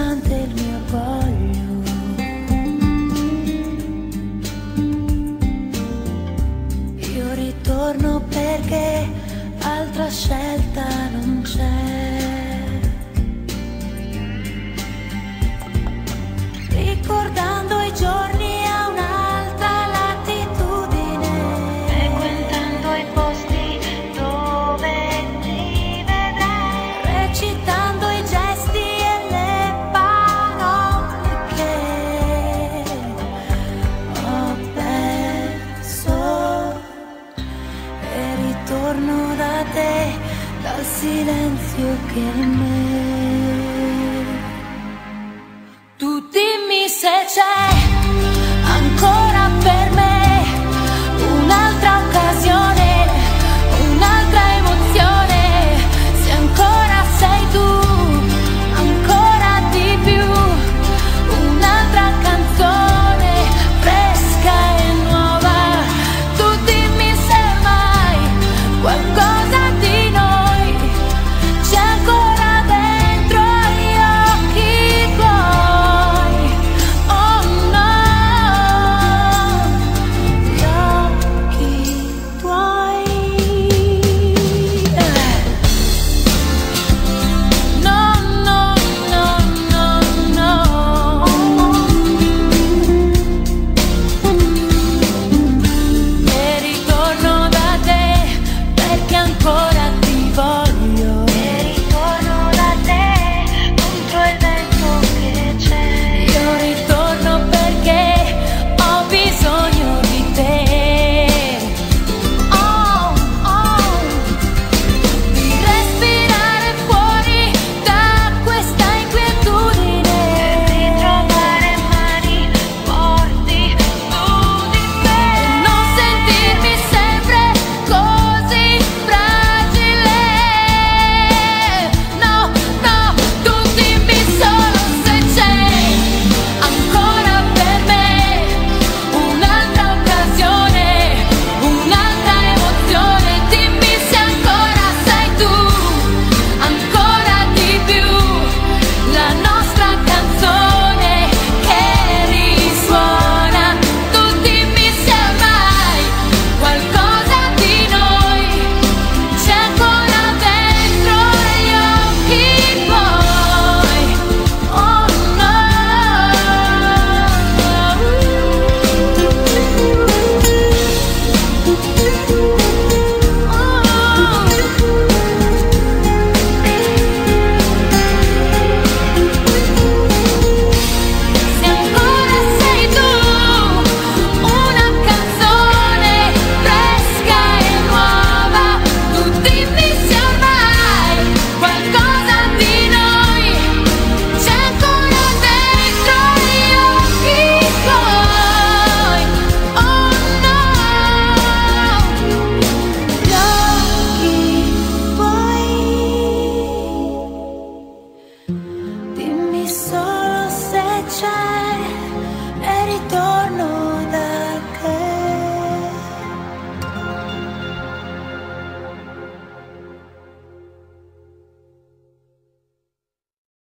nonostante il mio orgoglio. Io ritorno perché altra scelta non c'è. Ricordando i giorni a un'altra latitudine, frequentando i posti dove ti vedrei, recitando i gesti e le parole che ho perso, e ritorno da te, dal silenzio che è in me. Tu dimmi se c'è